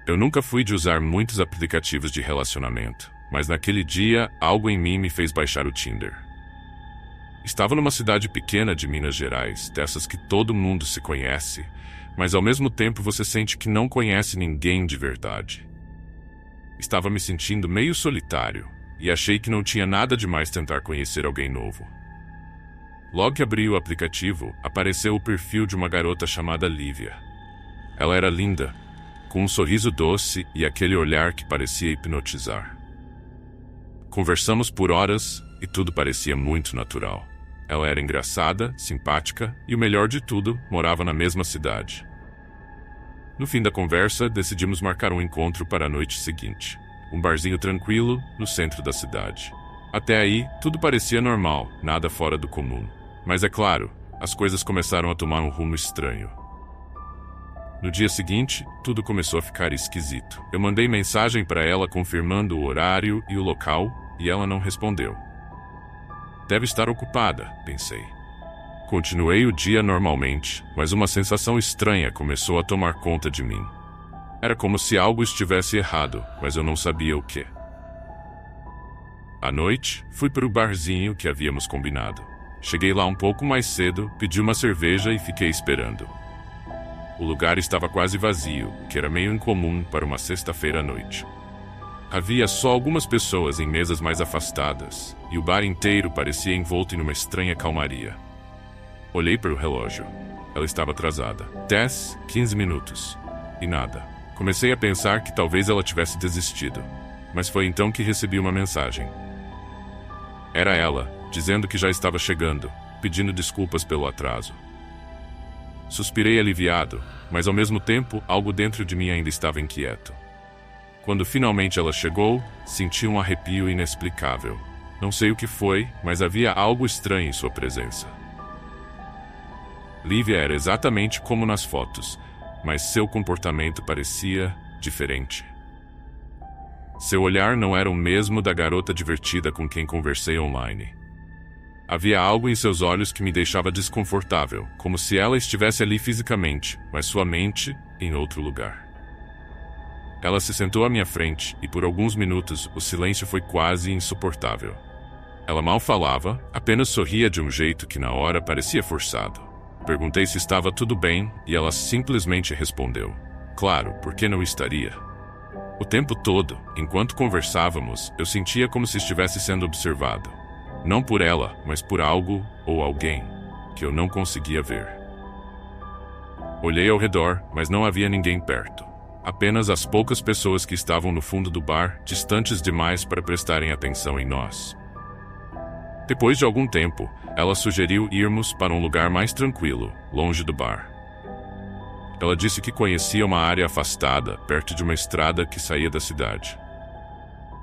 Eu nunca fui de usar muitos aplicativos de relacionamento, mas naquele dia, algo em mim me fez baixar o Tinder. Estava numa cidade pequena de Minas Gerais, dessas que todo mundo se conhece, mas ao mesmo tempo você sente que não conhece ninguém de verdade. Estava me sentindo meio solitário, e achei que não tinha nada demais tentar conhecer alguém novo. Logo que abri o aplicativo, apareceu o perfil de uma garota chamada Lívia. Ela era linda, com um sorriso doce e aquele olhar que parecia hipnotizar. Conversamos por horas e tudo parecia muito natural. Ela era engraçada, simpática e, o melhor de tudo, morava na mesma cidade. No fim da conversa, decidimos marcar um encontro para a noite seguinte. Um barzinho tranquilo no centro da cidade. Até aí, tudo parecia normal, nada fora do comum. Mas é claro, as coisas começaram a tomar um rumo estranho. No dia seguinte, tudo começou a ficar esquisito. Eu mandei mensagem para ela confirmando o horário e o local, e ela não respondeu. Deve estar ocupada, pensei. Continuei o dia normalmente, mas uma sensação estranha começou a tomar conta de mim. Era como se algo estivesse errado, mas eu não sabia o que. À noite, fui para o barzinho que havíamos combinado. Cheguei lá um pouco mais cedo, pedi uma cerveja e fiquei esperando. O lugar estava quase vazio, o que era meio incomum para uma sexta-feira à noite. Havia só algumas pessoas em mesas mais afastadas, e o bar inteiro parecia envolto em uma estranha calmaria. Olhei para o relógio. Ela estava atrasada. 10, 15 minutos. E nada. Comecei a pensar que talvez ela tivesse desistido. Mas foi então que recebi uma mensagem. Era ela, dizendo que já estava chegando, pedindo desculpas pelo atraso. Suspirei aliviado, mas ao mesmo tempo, algo dentro de mim ainda estava inquieto. Quando finalmente ela chegou, senti um arrepio inexplicável. Não sei o que foi, mas havia algo estranho em sua presença. Lívia era exatamente como nas fotos, mas seu comportamento parecia diferente. Seu olhar não era o mesmo da garota divertida com quem conversei online. Havia algo em seus olhos que me deixava desconfortável, como se ela estivesse ali fisicamente, mas sua mente em outro lugar. Ela se sentou à minha frente e por alguns minutos o silêncio foi quase insuportável. Ela mal falava, apenas sorria de um jeito que na hora parecia forçado. Perguntei se estava tudo bem e ela simplesmente respondeu: "Claro, por que não estaria?" O tempo todo, enquanto conversávamos, eu sentia como se estivesse sendo observado. Não por ela, mas por algo ou alguém que eu não conseguia ver. Olhei ao redor, mas não havia ninguém perto. Apenas as poucas pessoas que estavam no fundo do bar, distantes demais para prestarem atenção em nós. Depois de algum tempo, ela sugeriu irmos para um lugar mais tranquilo, longe do bar. Ela disse que conhecia uma área afastada, perto de uma estrada que saía da cidade.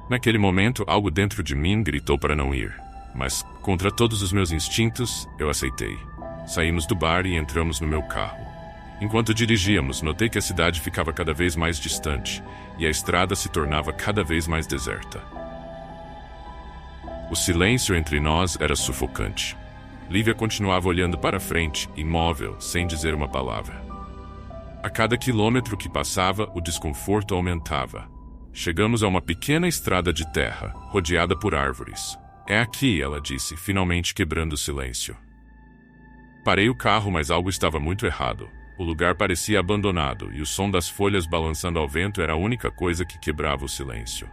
Naquele momento, algo dentro de mim gritou para não ir. Mas, contra todos os meus instintos, eu aceitei. Saímos do bar e entramos no meu carro. Enquanto dirigíamos, notei que a cidade ficava cada vez mais distante, e a estrada se tornava cada vez mais deserta. O silêncio entre nós era sufocante. Lívia continuava olhando para frente, imóvel, sem dizer uma palavra. A cada quilômetro que passava, o desconforto aumentava. Chegamos a uma pequena estrada de terra, rodeada por árvores. "É aqui", ela disse, finalmente quebrando o silêncio. Parei o carro, mas algo estava muito errado. O lugar parecia abandonado e o som das folhas balançando ao vento era a única coisa que quebrava o silêncio.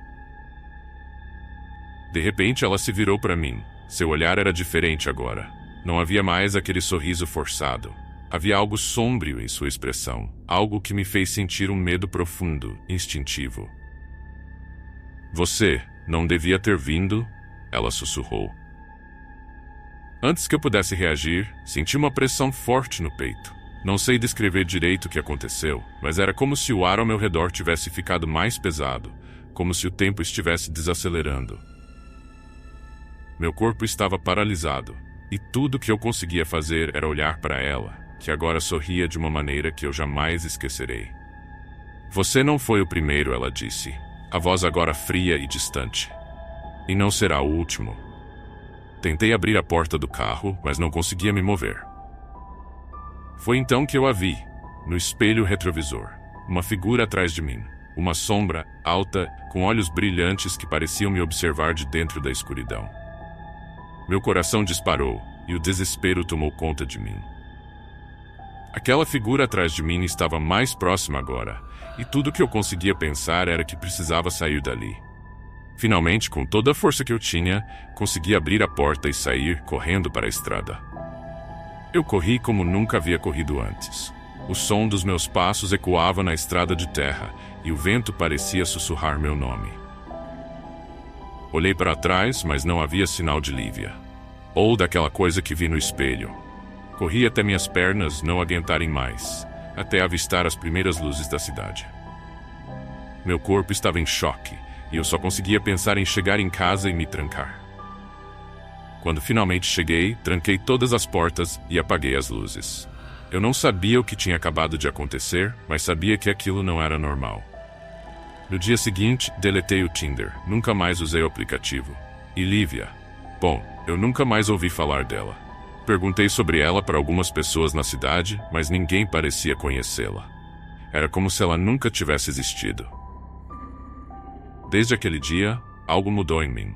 De repente, ela se virou para mim. Seu olhar era diferente agora. Não havia mais aquele sorriso forçado. Havia algo sombrio em sua expressão, algo que me fez sentir um medo profundo, instintivo. "Você não devia ter vindo", ela sussurrou. Antes que eu pudesse reagir, senti uma pressão forte no peito. Não sei descrever direito o que aconteceu, mas era como se o ar ao meu redor tivesse ficado mais pesado, como se o tempo estivesse desacelerando. Meu corpo estava paralisado, e tudo que eu conseguia fazer era olhar para ela, que agora sorria de uma maneira que eu jamais esquecerei. "Você não foi o primeiro", ela disse, a voz agora fria e distante. "E não será o último." Tentei abrir a porta do carro, mas não conseguia me mover. Foi então que eu a vi, no espelho retrovisor, uma figura atrás de mim. uma sombra alta com olhos brilhantes que pareciam me observar de dentro da escuridão. Meu coração disparou e o desespero tomou conta de mim. Aquela figura atrás de mim estava mais próxima agora, e tudo que eu conseguia pensar era que precisava sair dali. Finalmente, com toda a força que eu tinha, consegui abrir a porta e sair correndo para a estrada. Eu corri como nunca havia corrido antes. O som dos meus passos ecoava na estrada de terra, e o vento parecia sussurrar meu nome. Olhei para trás, mas não havia sinal de Lívia, ou daquela coisa que vi no espelho. Corri até minhas pernas não aguentarem mais, até avistar as primeiras luzes da cidade. Meu corpo estava em choque, e eu só conseguia pensar em chegar em casa e me trancar. Quando finalmente cheguei, tranquei todas as portas e apaguei as luzes. Eu não sabia o que tinha acabado de acontecer, mas sabia que aquilo não era normal. No dia seguinte, deletei o Tinder, nunca mais usei o aplicativo. E Lívia? Bom, eu nunca mais ouvi falar dela. Perguntei sobre ela para algumas pessoas na cidade, mas ninguém parecia conhecê-la. Era como se ela nunca tivesse existido. Desde aquele dia, algo mudou em mim.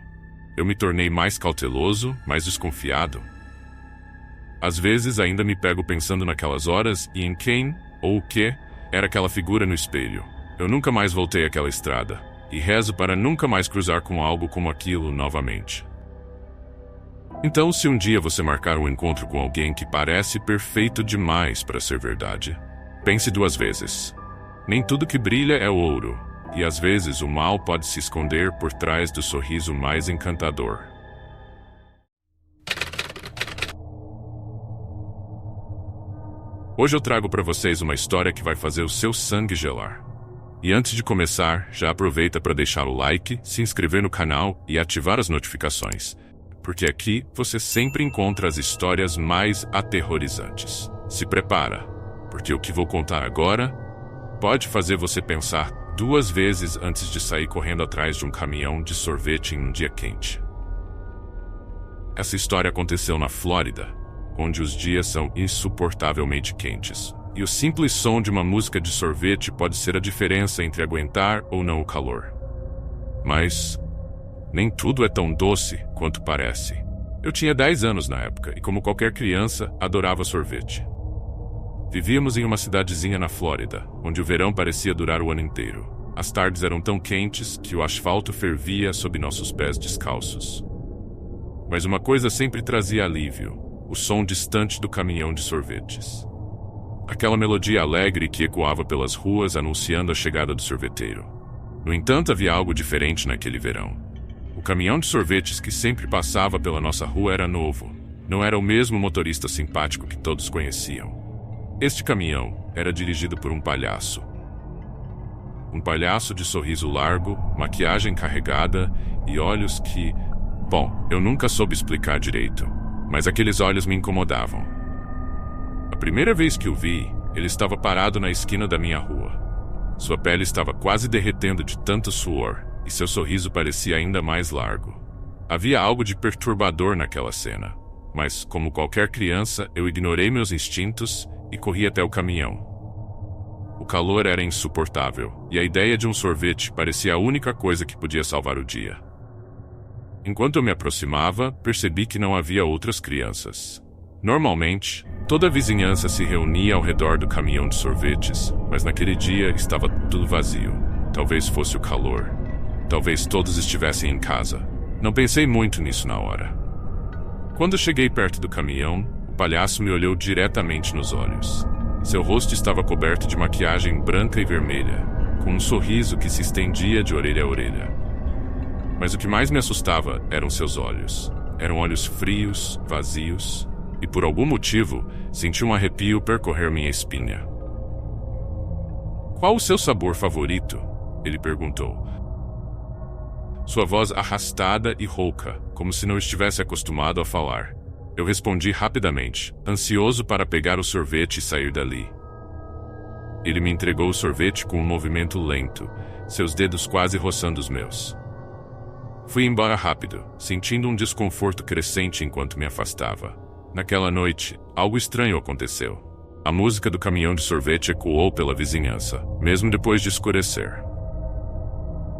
Eu me tornei mais cauteloso, mais desconfiado. Às vezes ainda me pego pensando naquelas horas e em quem, ou o que, era aquela figura no espelho. Eu nunca mais voltei àquela estrada, e rezo para nunca mais cruzar com algo como aquilo novamente. Então, se um dia você marcar um encontro com alguém que parece perfeito demais para ser verdade, pense 2 vezes. Nem tudo que brilha é ouro, e às vezes o mal pode se esconder por trás do sorriso mais encantador. Hoje eu trago para vocês uma história que vai fazer o seu sangue gelar. E antes de começar, já aproveita para deixar o like, se inscrever no canal e ativar as notificações, porque aqui você sempre encontra as histórias mais aterrorizantes. Se prepara, porque o que vou contar agora pode fazer você pensar 2 vezes antes de sair correndo atrás de um caminhão de sorvete em um dia quente. Essa história aconteceu na Flórida, onde os dias são insuportavelmente quentes, e o simples som de uma música de sorvete pode ser a diferença entre aguentar ou não o calor. Mas nem tudo é tão doce quanto parece. Eu tinha 10 anos na época e, como qualquer criança, adorava sorvete. Vivíamos em uma cidadezinha na Flórida, onde o verão parecia durar o ano inteiro. As tardes eram tão quentes que o asfalto fervia sob nossos pés descalços. Mas uma coisa sempre trazia alívio: o som distante do caminhão de sorvetes. Aquela melodia alegre que ecoava pelas ruas anunciando a chegada do sorveteiro. No entanto, havia algo diferente naquele verão. O caminhão de sorvetes que sempre passava pela nossa rua era novo. Não era o mesmo motorista simpático que todos conheciam. Este caminhão era dirigido por um palhaço. Um palhaço de sorriso largo, maquiagem carregada e olhos que... Bom, eu nunca soube explicar direito, mas aqueles olhos me incomodavam. A primeira vez que o vi, ele estava parado na esquina da minha rua. Sua pele estava quase derretendo de tanto suor, e seu sorriso parecia ainda mais largo. Havia algo de perturbador naquela cena, mas, como qualquer criança, eu ignorei meus instintos e corri até o caminhão. O calor era insuportável, e a ideia de um sorvete parecia a única coisa que podia salvar o dia. Enquanto eu me aproximava, percebi que não havia outras crianças. Normalmente, toda a vizinhança se reunia ao redor do caminhão de sorvetes, mas naquele dia estava tudo vazio. Talvez fosse o calor. Talvez todos estivessem em casa. Não pensei muito nisso na hora. Quando cheguei perto do caminhão, o palhaço me olhou diretamente nos olhos. Seu rosto estava coberto de maquiagem branca e vermelha, com um sorriso que se estendia de orelha a orelha. Mas o que mais me assustava eram seus olhos. Eram olhos frios, vazios, e por algum motivo, senti um arrepio percorrer minha espinha. "Qual o seu sabor favorito?" ele perguntou. Sua voz arrastada e rouca, como se não estivesse acostumado a falar. Eu respondi rapidamente, ansioso para pegar o sorvete e sair dali. Ele me entregou o sorvete com um movimento lento, seus dedos quase roçando os meus. Fui embora rápido, sentindo um desconforto crescente enquanto me afastava. Naquela noite, algo estranho aconteceu. A música do caminhão de sorvete ecoou pela vizinhança, mesmo depois de escurecer.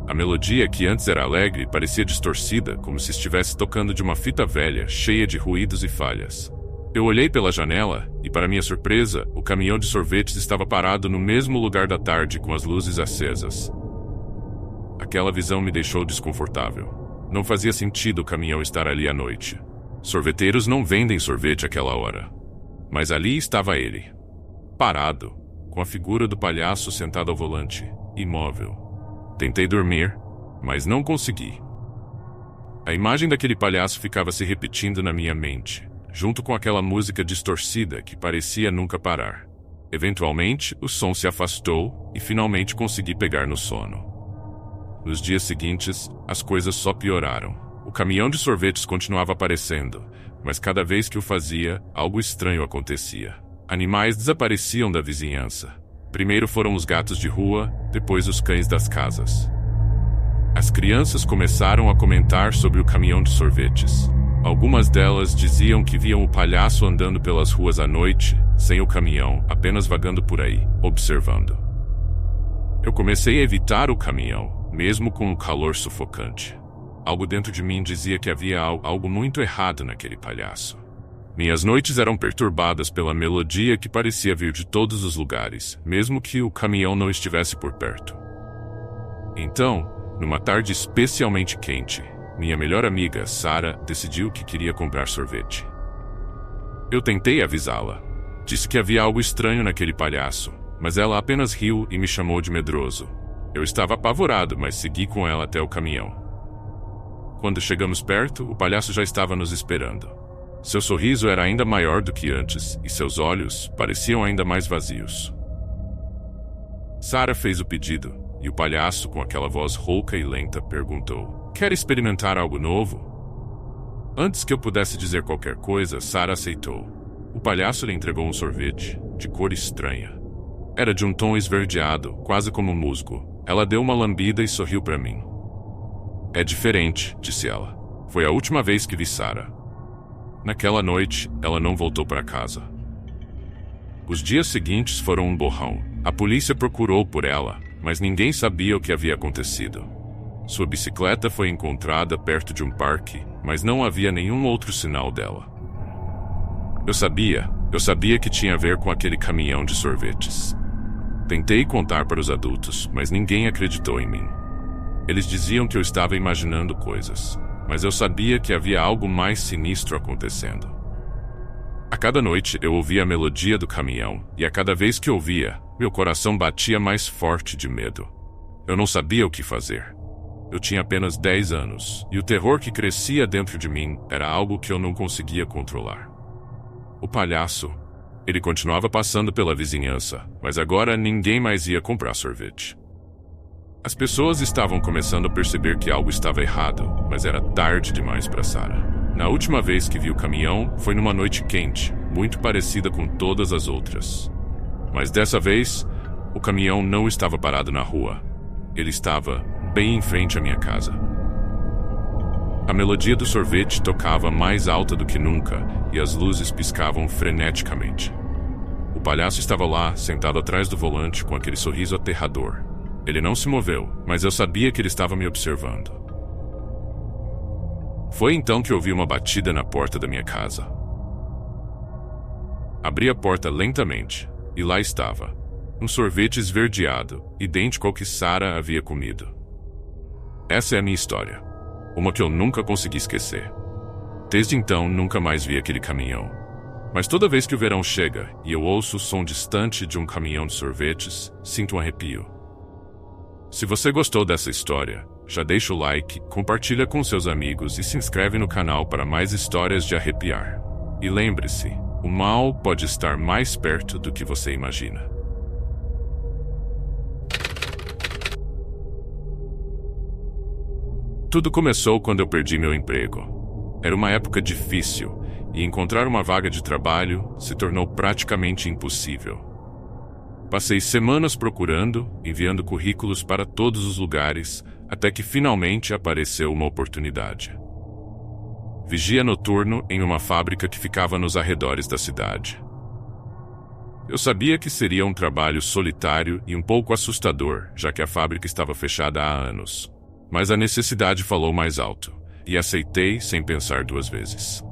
A melodia, que antes era alegre, parecia distorcida, como se estivesse tocando de uma fita velha, cheia de ruídos e falhas. Eu olhei pela janela e, para minha surpresa, o caminhão de sorvetes estava parado no mesmo lugar da tarde, com as luzes acesas. Aquela visão me deixou desconfortável. Não fazia sentido o caminhão estar ali à noite. Sorveteiros não vendem sorvete àquela hora. Mas ali estava ele, parado, com a figura do palhaço sentado ao volante, imóvel. Tentei dormir, mas não consegui. A imagem daquele palhaço ficava se repetindo na minha mente, junto com aquela música distorcida que parecia nunca parar. Eventualmente, o som se afastou e finalmente consegui pegar no sono. Nos dias seguintes, as coisas só pioraram. O caminhão de sorvetes continuava aparecendo, mas cada vez que o fazia, algo estranho acontecia. Animais desapareciam da vizinhança. Primeiro foram os gatos de rua, depois os cães das casas. As crianças começaram a comentar sobre o caminhão de sorvetes. Algumas delas diziam que viam o palhaço andando pelas ruas à noite, sem o caminhão, apenas vagando por aí, observando. Eu comecei a evitar o caminhão, mesmo com o calor sufocante. Algo dentro de mim dizia que havia algo muito errado naquele palhaço. Minhas noites eram perturbadas pela melodia que parecia vir de todos os lugares, mesmo que o caminhão não estivesse por perto. Então, numa tarde especialmente quente, minha melhor amiga, Sarah, decidiu que queria comprar sorvete. Eu tentei avisá-la. Disse que havia algo estranho naquele palhaço, mas ela apenas riu e me chamou de medroso. Eu estava apavorado, mas segui com ela até o caminhão. Quando chegamos perto, o palhaço já estava nos esperando. Seu sorriso era ainda maior do que antes, e seus olhos pareciam ainda mais vazios. Sarah fez o pedido, e o palhaço, com aquela voz rouca e lenta, perguntou: "Quer experimentar algo novo?" Antes que eu pudesse dizer qualquer coisa, Sarah aceitou. O palhaço lhe entregou um sorvete, de cor estranha. Era de um tom esverdeado, quase como musgo. Ela deu uma lambida e sorriu para mim. "É diferente", disse ela. Foi a última vez que vi Sarah. Naquela noite, ela não voltou para casa. Os dias seguintes foram um borrão. A polícia procurou por ela, mas ninguém sabia o que havia acontecido. Sua bicicleta foi encontrada perto de um parque, mas não havia nenhum outro sinal dela. Eu sabia que tinha a ver com aquele caminhão de sorvetes. Tentei contar para os adultos, mas ninguém acreditou em mim. Eles diziam que eu estava imaginando coisas, mas eu sabia que havia algo mais sinistro acontecendo. A cada noite eu ouvia a melodia do caminhão, e a cada vez que ouvia, meu coração batia mais forte de medo. Eu não sabia o que fazer. Eu tinha apenas 10 anos, e o terror que crescia dentro de mim era algo que eu não conseguia controlar. O palhaço, ele continuava passando pela vizinhança, mas agora ninguém mais ia comprar sorvete. As pessoas estavam começando a perceber que algo estava errado, mas era tarde demais para Sarah. Na última vez que vi o caminhão, foi numa noite quente, muito parecida com todas as outras. Mas dessa vez, o caminhão não estava parado na rua. Ele estava bem em frente à minha casa. A melodia do sorvete tocava mais alta do que nunca e as luzes piscavam freneticamente. O palhaço estava lá, sentado atrás do volante com aquele sorriso aterrador. Ele não se moveu, mas eu sabia que ele estava me observando. Foi então que ouvi uma batida na porta da minha casa. Abri a porta lentamente, e lá estava, um sorvete esverdeado, idêntico ao que Sarah havia comido. Essa é a minha história, uma que eu nunca consegui esquecer. Desde então, nunca mais vi aquele caminhão. Mas toda vez que o verão chega e eu ouço o som distante de um caminhão de sorvetes, sinto um arrepio. Se você gostou dessa história, já deixa o like, compartilha com seus amigos e se inscreve no canal para mais histórias de arrepiar. E lembre-se, o mal pode estar mais perto do que você imagina. Tudo começou quando eu perdi meu emprego. Era uma época difícil e encontrar uma vaga de trabalho se tornou praticamente impossível. Passei semanas procurando, enviando currículos para todos os lugares, até que finalmente apareceu uma oportunidade. Vigia noturno em uma fábrica que ficava nos arredores da cidade. Eu sabia que seria um trabalho solitário e um pouco assustador, já que a fábrica estava fechada há anos. Mas a necessidade falou mais alto, e aceitei sem pensar duas vezes.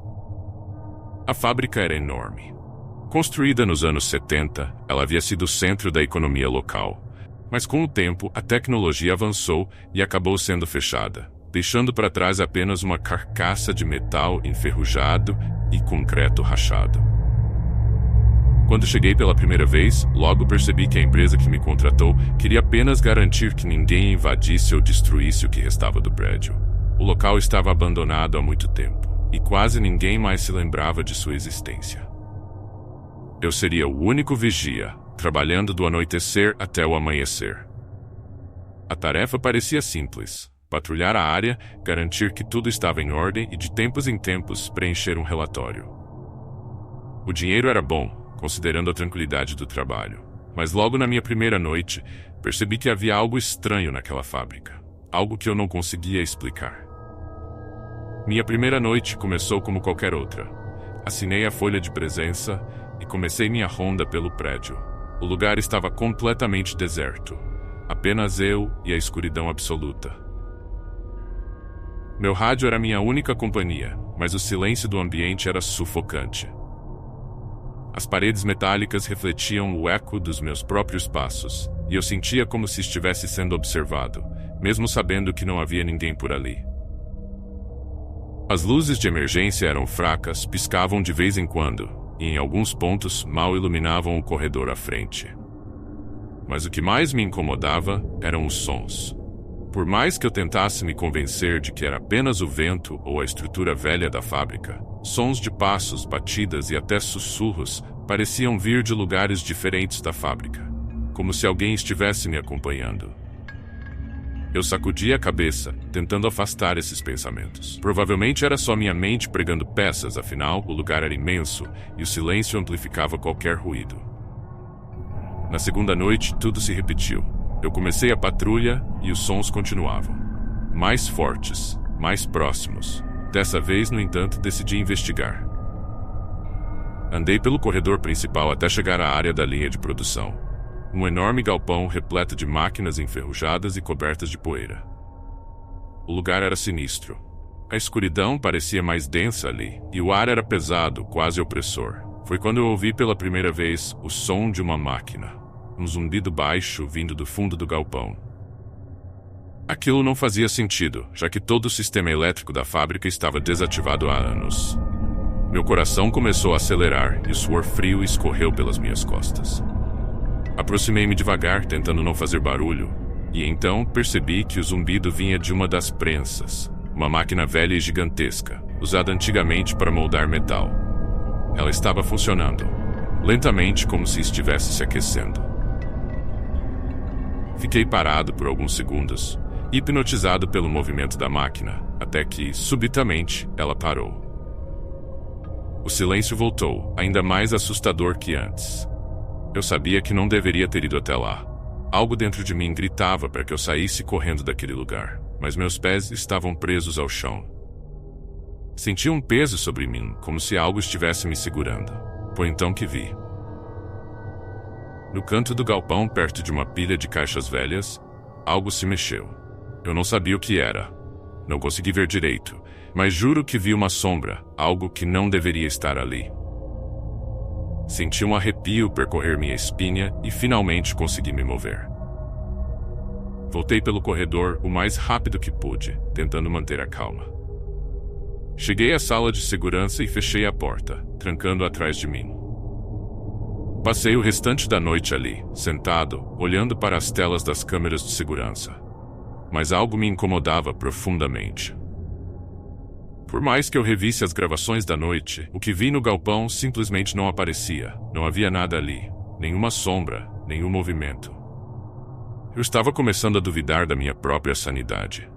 A fábrica era enorme. Construída nos anos 70, ela havia sido o centro da economia local. Mas com o tempo, a tecnologia avançou e acabou sendo fechada, deixando para trás apenas uma carcaça de metal enferrujado e concreto rachado. Quando cheguei pela primeira vez, logo percebi que a empresa que me contratou queria apenas garantir que ninguém invadisse ou destruísse o que restava do prédio. O local estava abandonado há muito tempo, e quase ninguém mais se lembrava de sua existência. Eu seria o único vigia, trabalhando do anoitecer até o amanhecer. A tarefa parecia simples: patrulhar a área, garantir que tudo estava em ordem e, de tempos em tempos, preencher um relatório. O dinheiro era bom, considerando a tranquilidade do trabalho. Mas logo na minha primeira noite, percebi que havia algo estranho naquela fábrica. Algo que eu não conseguia explicar. Minha primeira noite começou como qualquer outra. Assinei a folha de presença e comecei minha ronda pelo prédio. O lugar estava completamente deserto. Apenas eu e a escuridão absoluta. Meu rádio era minha única companhia, mas o silêncio do ambiente era sufocante. As paredes metálicas refletiam o eco dos meus próprios passos, e eu sentia como se estivesse sendo observado, mesmo sabendo que não havia ninguém por ali. As luzes de emergência eram fracas, piscavam de vez em quando, e em alguns pontos mal iluminavam o corredor à frente. Mas o que mais me incomodava eram os sons. Por mais que eu tentasse me convencer de que era apenas o vento ou a estrutura velha da fábrica, sons de passos, batidas e até sussurros pareciam vir de lugares diferentes da fábrica, como se alguém estivesse me acompanhando. Eu sacudia a cabeça, tentando afastar esses pensamentos. Provavelmente era só minha mente pregando peças, afinal, o lugar era imenso e o silêncio amplificava qualquer ruído. Na segunda noite, tudo se repetiu. Eu comecei a patrulha e os sons continuavam. Mais fortes, mais próximos. Dessa vez, no entanto, decidi investigar. Andei pelo corredor principal até chegar à área da linha de produção. Um enorme galpão repleto de máquinas enferrujadas e cobertas de poeira. O lugar era sinistro. A escuridão parecia mais densa ali, e o ar era pesado, quase opressor. Foi quando eu ouvi pela primeira vez o som de uma máquina. Um zumbido baixo vindo do fundo do galpão. Aquilo não fazia sentido, já que todo o sistema elétrico da fábrica estava desativado há anos. Meu coração começou a acelerar e o suor frio escorreu pelas minhas costas. Aproximei-me devagar, tentando não fazer barulho, e então percebi que o zumbido vinha de uma das prensas, uma máquina velha e gigantesca, usada antigamente para moldar metal. Ela estava funcionando, lentamente como se estivesse se aquecendo. Fiquei parado por alguns segundos, hipnotizado pelo movimento da máquina, até que, subitamente, ela parou. O silêncio voltou, ainda mais assustador que antes. Eu sabia que não deveria ter ido até lá. Algo dentro de mim gritava para que eu saísse correndo daquele lugar, mas meus pés estavam presos ao chão. Senti um peso sobre mim, como se algo estivesse me segurando. Foi então que vi. No canto do galpão, perto de uma pilha de caixas velhas, algo se mexeu. Eu não sabia o que era. Não consegui ver direito, mas juro que vi uma sombra, algo que não deveria estar ali. Senti um arrepio percorrer minha espinha e finalmente consegui me mover. Voltei pelo corredor o mais rápido que pude, tentando manter a calma. Cheguei à sala de segurança e fechei a porta, trancando atrás de mim. Passei o restante da noite ali, sentado, olhando para as telas das câmeras de segurança. Mas algo me incomodava profundamente. Por mais que eu revisse as gravações da noite, o que vi no galpão simplesmente não aparecia. Não havia nada ali, nenhuma sombra, nenhum movimento. Eu estava começando a duvidar da minha própria sanidade.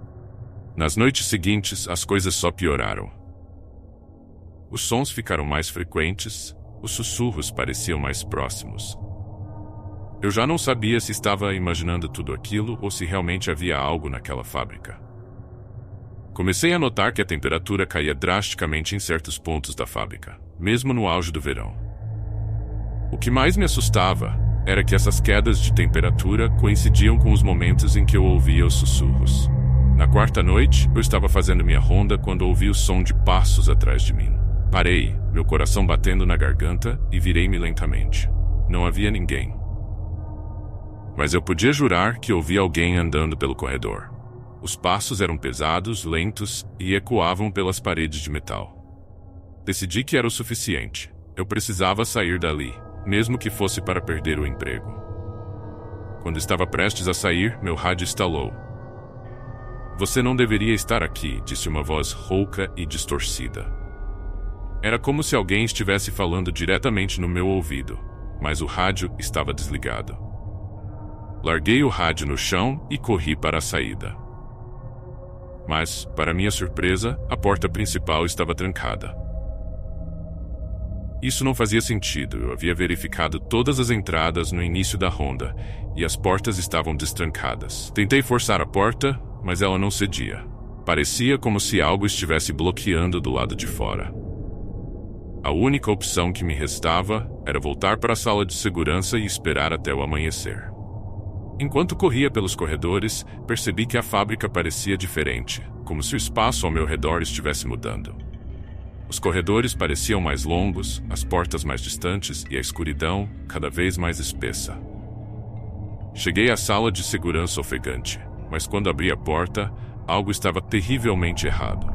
Nas noites seguintes, as coisas só pioraram. Os sons ficaram mais frequentes, os sussurros pareciam mais próximos. Eu já não sabia se estava imaginando tudo aquilo ou se realmente havia algo naquela fábrica. Comecei a notar que a temperatura caía drasticamente em certos pontos da fábrica, mesmo no auge do verão. O que mais me assustava era que essas quedas de temperatura coincidiam com os momentos em que eu ouvia os sussurros. Na quarta noite, eu estava fazendo minha ronda quando ouvi o som de passos atrás de mim. Parei, meu coração batendo na garganta, e virei-me lentamente. Não havia ninguém. Mas eu podia jurar que ouvi alguém andando pelo corredor. Os passos eram pesados, lentos e ecoavam pelas paredes de metal. Decidi que era o suficiente. Eu precisava sair dali, mesmo que fosse para perder o emprego. Quando estava prestes a sair, meu rádio estalou. "Você não deveria estar aqui", disse uma voz rouca e distorcida. Era como se alguém estivesse falando diretamente no meu ouvido, mas o rádio estava desligado. Larguei o rádio no chão e corri para a saída. Mas, para minha surpresa, a porta principal estava trancada. Isso não fazia sentido. Eu havia verificado todas as entradas no início da ronda e as portas estavam destrancadas. Tentei forçar a porta, mas ela não cedia. Parecia como se algo estivesse bloqueando do lado de fora. A única opção que me restava era voltar para a sala de segurança e esperar até o amanhecer. Enquanto corria pelos corredores, percebi que a fábrica parecia diferente, como se o espaço ao meu redor estivesse mudando. Os corredores pareciam mais longos, as portas mais distantes e a escuridão cada vez mais espessa. Cheguei à sala de segurança ofegante, mas quando abri a porta, algo estava terrivelmente errado.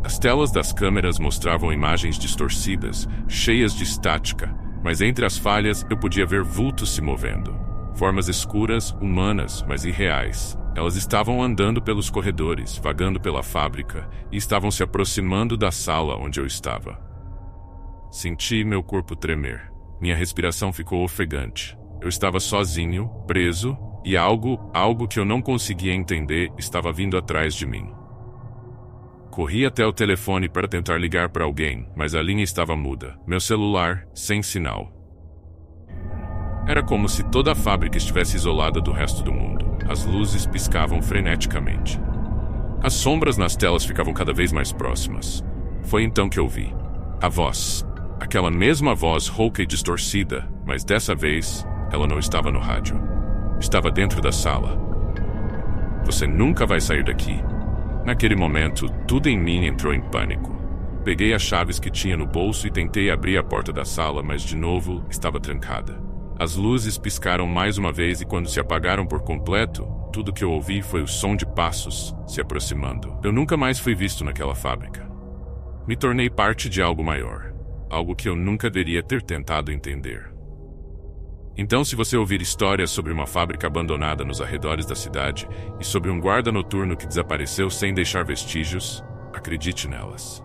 As telas das câmeras mostravam imagens distorcidas, cheias de estática, mas entre as falhas eu podia ver vultos se movendo. Formas escuras, humanas, mas irreais. Elas estavam andando pelos corredores, vagando pela fábrica, e estavam se aproximando da sala onde eu estava. Senti meu corpo tremer. Minha respiração ficou ofegante. Eu estava sozinho, preso, e algo que eu não conseguia entender estava vindo atrás de mim. Corri até o telefone para tentar ligar para alguém, mas a linha estava muda. Meu celular, sem sinal. Era como se toda a fábrica estivesse isolada do resto do mundo. As luzes piscavam freneticamente. As sombras nas telas ficavam cada vez mais próximas. Foi então que eu vi a voz. Aquela mesma voz rouca e distorcida, mas dessa vez, ela não estava no rádio. Estava dentro da sala. "Você nunca vai sair daqui." Naquele momento, tudo em mim entrou em pânico. Peguei as chaves que tinha no bolso e tentei abrir a porta da sala, mas de novo estava trancada. As luzes piscaram mais uma vez e quando se apagaram por completo, tudo que eu ouvi foi o som de passos se aproximando. Eu nunca mais fui visto naquela fábrica. Me tornei parte de algo maior, algo que eu nunca deveria ter tentado entender. Então, se você ouvir histórias sobre uma fábrica abandonada nos arredores da cidade e sobre um guarda noturno que desapareceu sem deixar vestígios, acredite nelas.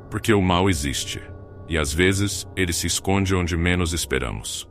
Porque o mal existe. E às vezes, ele se esconde onde menos esperamos.